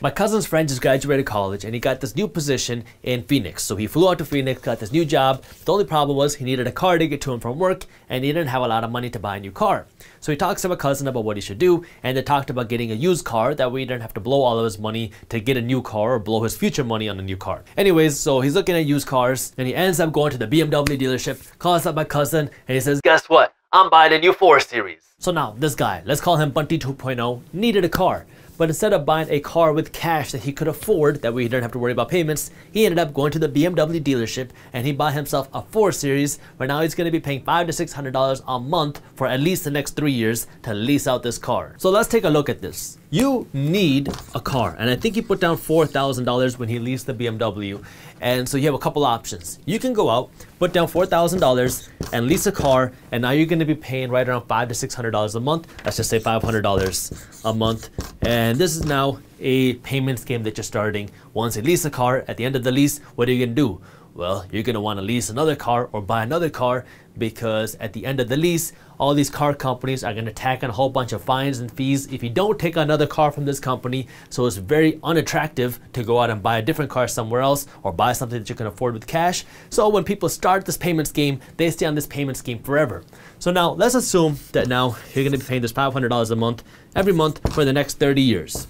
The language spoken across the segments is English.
My cousin's friend just graduated college and he got this new position in Phoenix. So he flew out to Phoenix, got this new job. The only problem was he needed a car to get to and from work and he didn't have a lot of money to buy a new car. So he talks to my cousin about what he should do, and they talked about getting a used car. That way he didn't have to blow all of his money to get a new car or blow his future money on a new car. Anyways, so he's looking at used cars and he ends up going to the BMW dealership, calls up my cousin and he says, "Guess what? I'm buying a new 4 Series. So now this guy, let's call him Bunty 2.0, needed a car. But instead of buying a car with cash that he could afford, that way he didn't have to worry about payments, he ended up going to the BMW dealership and he bought himself a 4 Series, where now he's going to be paying $500 to $600 a month for at least the next 3 years to lease out this car. So let's take a look at this. You need a car, and I think he put down $4,000 when he leased the BMW. And so you have a couple options. You can go out, put down $4,000 and lease a car, and now you're going to be paying right around $500 to $600 a month. Let's just say $500 a month. And this is now a payment scheme that you're starting. Once you lease a car, at the end of the lease, what are you going to do? Well, you're going to want to lease another car or buy another car, because at the end of the lease, all these car companies are going to tack on a whole bunch of fines and fees if you don't take another car from this company. So it's very unattractive to go out and buy a different car somewhere else or buy something that you can afford with cash. So when people start this payment scheme, they stay on this payment scheme forever. So now let's assume that now you're going to be paying this $500 a month every month for the next 30 years.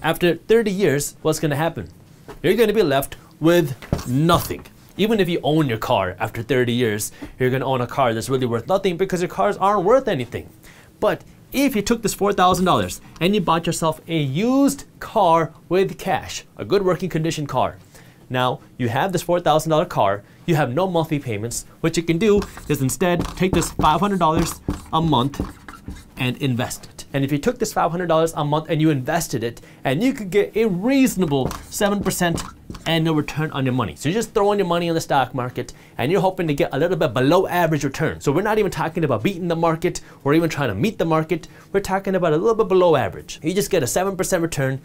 After 30 years, what's going to happen? You're going to be left with nothing. Even if you own your car after 30 years, you're going to own a car that's really worth nothing because your cars aren't worth anything. But if you took this $4,000 and you bought yourself a used car with cash, a good working condition car, now you have this $4,000 car, you have no monthly payments. What you can do is instead take this $500 a month and invest it. And if you took this $500 a month and you invested it, and you could get a reasonable 7% annual return on your money. So you're just throwing your money in the stock market and you're hoping to get a little bit below average return. So we're not even talking about beating the market or even trying to meet the market. We're talking about a little bit below average. You just get a 7% return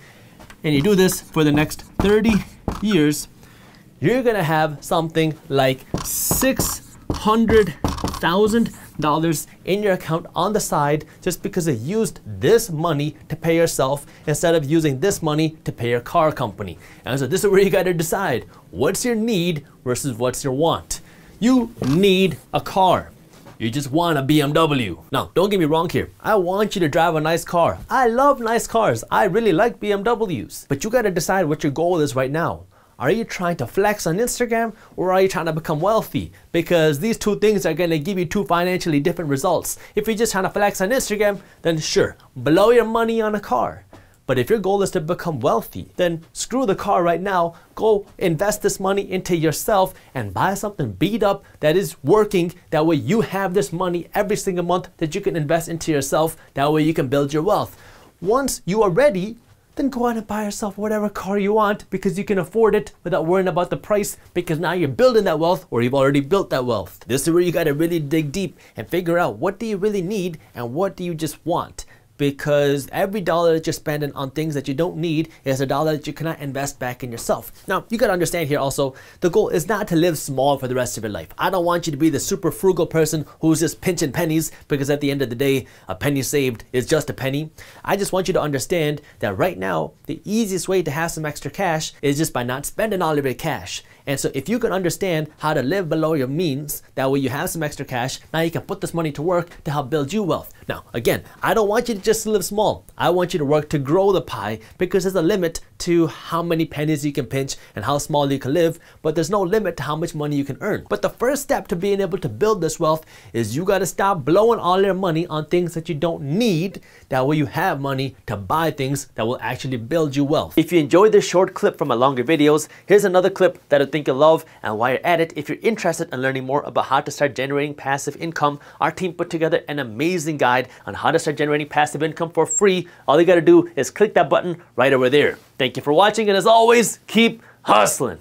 and you do this for the next 30 years, you're gonna have something like $600,000 in your account on the side, just because you used this money to pay yourself instead of using this money to pay your car company. And so this is where you got to decide what's your need versus what's your want. You need a car. You just want a BMW. Now, don't get me wrong here. I want you to drive a nice car. I love nice cars. I really like BMWs. But you got to decide what your goal is right now. Are you trying to flex on Instagram, or are you trying to become wealthy? Because these two things are going to give you two financially different results. If you're just trying to flex on Instagram, then sure, blow your money on a car. But if your goal is to become wealthy, then screw the car right now. Go invest this money into yourself and buy something beat up that is working. That way you have this money every single month that you can invest into yourself. That way you can build your wealth. Once you are ready, then go out and buy yourself whatever car you want, because you can afford it without worrying about the price, because now you're building that wealth, or you've already built that wealth. This is where you got to really dig deep and figure out what do you really need and what do you just want. Because every dollar that you're spending on things that you don't need is a dollar that you cannot invest back in yourself. Now, you got to understand here also, the goal is not to live small for the rest of your life. I don't want you to be the super frugal person who's just pinching pennies, because at the end of the day, a penny saved is just a penny. I just want you to understand that right now, the easiest way to have some extra cash is just by not spending all of your cash. And so if you can understand how to live below your means, that way you have some extra cash, now you can put this money to work to help build you wealth. Now, again, I don't want you to just live small. I want you to work to grow the pie, because there's a limit to how many pennies you can pinch and how small you can live, but there's no limit to how much money you can earn. But the first step to being able to build this wealth is you got to stop blowing all your money on things that you don't need. That way you have money to buy things that will actually build you wealth. If you enjoyed this short clip from my longer videos, here's another clip that I think you'll love. And while you're at it, if you're interested in learning more about how to start generating passive income, our team put together an amazing guide on how to start generating passive income for free. All you got to do is click that button right over there. Thank you for watching, and as always, keep hustling.